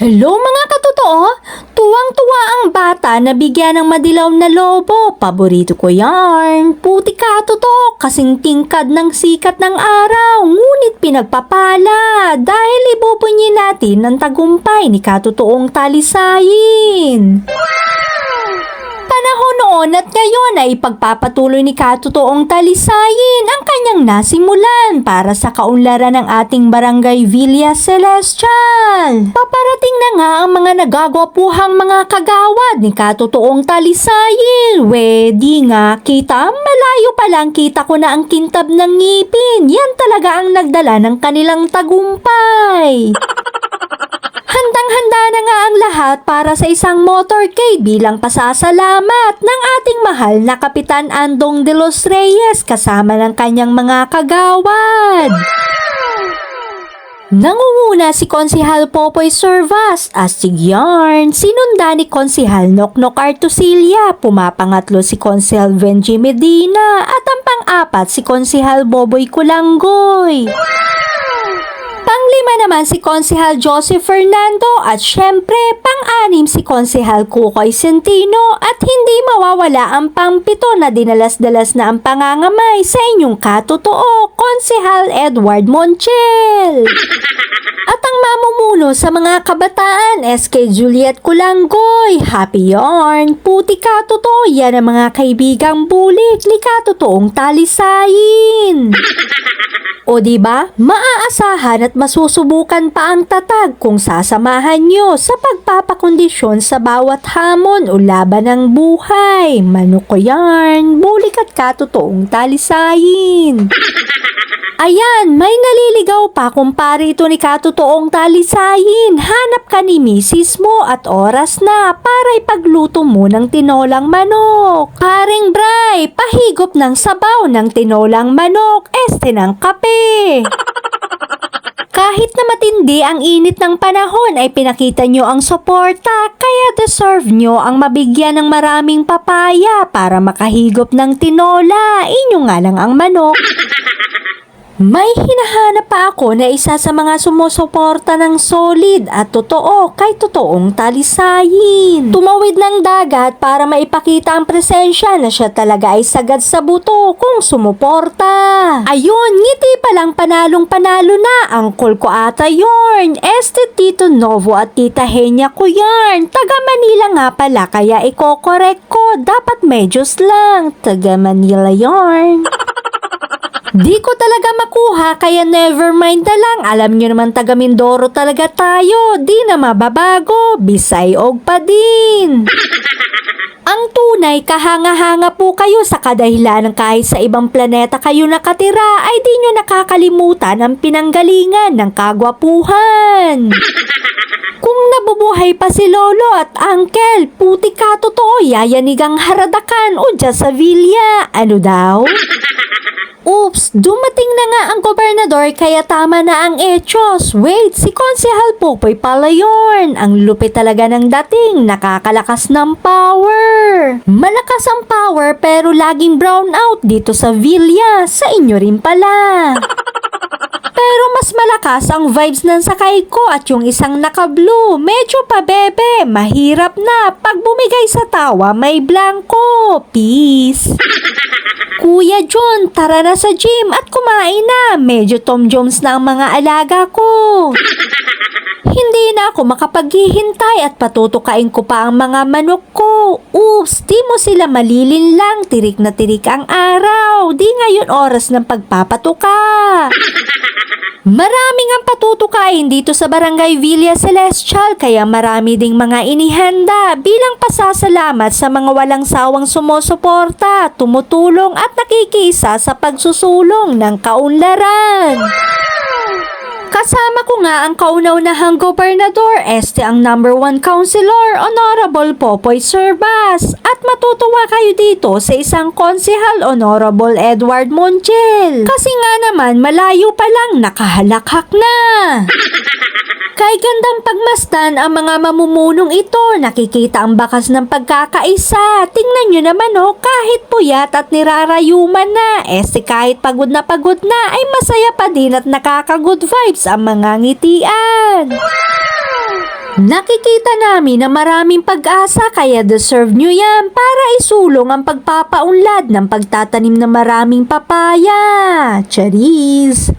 Hello mga katotoo! Tuwang-tuwa ang bata na bigyan ng madilaw na lobo. Paborito ko yan. Puti katotoo kasing tingkad ng sikat ng araw. Ngunit pinagpapala dahil ibubunyi natin ang tagumpay ni katotoong talisayin. Panahon noon at ngayon ay ipagpapatuloy ni katotoong talisayin ang kanyang nasimulan para sa kaunlaran ng ating barangay Villa Celestial. Paparating na nga ang mga nagagwapuhang mga kagawad ni katotoong talisayin. Wedi nga kita, malayo pa lang kita ko na ang kintab ng ngipin. Yan talaga ang nagdala ng kanilang tagumpay. Handang-handa na nga ang lahat para sa isang motorcade bilang pasasalamat ng ating mahal na Kapitan Andong de los Reyes kasama ng kanyang mga kagawad. Nangunguna si Konsehal Popoy Servas, Astig Yarn, sinunda ni Konsehal Noknok Artusilia, pumapangatlo si Konsehal Benji Medina at ang pang-apat si Konsehal Boboy Kulanggoy. Panglima naman si Konsehal Joseph Fernando at syempre pang-anim si Konsehal Kukoy Centino at hindi mawawala ang pang-pito na dinalas-dalas na ang pangangamay sa inyong katotoo, Konsehal Edward Monchel. At ang mamumuno sa mga kabataan, SK Juliet Kulanggoy, Happy Yarn, Puti Katotoo, yan ang mga kaibigang bulik, likatotoong talisayin. O diba, maaasahan at masusubukan pa ang tatag kung sasamahan nyo sa pagpapakondisyon sa bawat hamon o laban ng buhay. Manok ko yarn, bulik at katotoong talisayin. Ayan, may naliligaw pa kumpare ito ni katotoong talisayin. Hanap ka ni misis mo at oras na para ipagluto mo ng tinolang manok. Paring Bray, pahigop ng sabaw ng tinolang manok, este ng kape. Kahit na matindi ang init ng panahon ay pinakita nyo ang suporta, kaya deserve nyo ang mabigyan ng maraming papaya para makahigop ng tinola. Inyo nga lang ang manok. May hinahanap pa ako na isa sa mga sumusuporta ng solid at totoo kay totoong talisayin. Tumawid ng dagat para maipakita ang presensya na siya talaga ay sagad sa buto kung sumuporta. Ayun, ngiti pa lang panalong-panalo na ang ko ata yorn. Este Tito Novo at Tita Henya ko yarn. Taga Manila nga pala kaya iko-correct ko. Dapat medyos lang. Taga Manila yarn. Di ko talaga makuha kaya never mind na lang. Alam nyo naman taga Mindoro talaga tayo. Di na mababago. Bisay og pa din. Ang tunay kahanga-hanga po kayo sa kadahilan ng kahit sa ibang planeta kayo nakatira ay di nyo nakakalimutan ang pinanggalingan ng kagwapuhan. Kung nabubuhay pa si Lolo at Uncle, puti katotoo yayanigang haradakan o dyan sa Villa. Ano daw? Oops, dumating na nga ang gobernador kaya tama na ang echos. Wait, si Konsehal Popoy pala yun. Ang lupit talaga ng dating, nakakalakas ng power. Malakas ang power pero laging brown out dito sa Villa. Sa inyo rin pala. Pero mas malakas ang vibes ng sakay ko at yung isang naka-blue. Medyo pa bebe, mahirap na. Pag bumigay sa tawa, may blanco. Peace. Kuya John, tara na sa gym at kumain na. Medyo Tom Jones na ang mga alaga ko. Hindi na ako makapaghihintay at patutukain ko pa ang mga manok ko. Oops, di mo sila malilinlang. Tirik na tirik ang araw. Di ngayon oras ng pagpapatuka. Maraming ang patutukain dito sa Barangay Villa Celestial kaya marami ding mga inihanda bilang pasasalamat sa mga walang sawang sumusuporta, tumutulong at nakikisa sa pagsusulong ng kaunlaran. Kasama ko nga ang kauna-unahang gobernador, este ang number 1 councilor, Honorable Popoy Servas. At matutuwa kayo dito sa isang konsehal, Honorable Edward Monchel. Kasi nga naman, malayo pa lang, nakahalakhak na. Kay gandang pagmasdan ang mga mamumunong ito, nakikita ang bakas ng pagkakaisa. Tingnan nyo naman kahit puyat at nirarayuman na, kahit pagod na ay masaya pa din at nakaka-good vibes ang mga ngitian. Nakikita namin na maraming pag-asa kaya deserve nyo yan para isulong ang pagpapaunlad ng pagtatanim ng maraming papaya. Charis!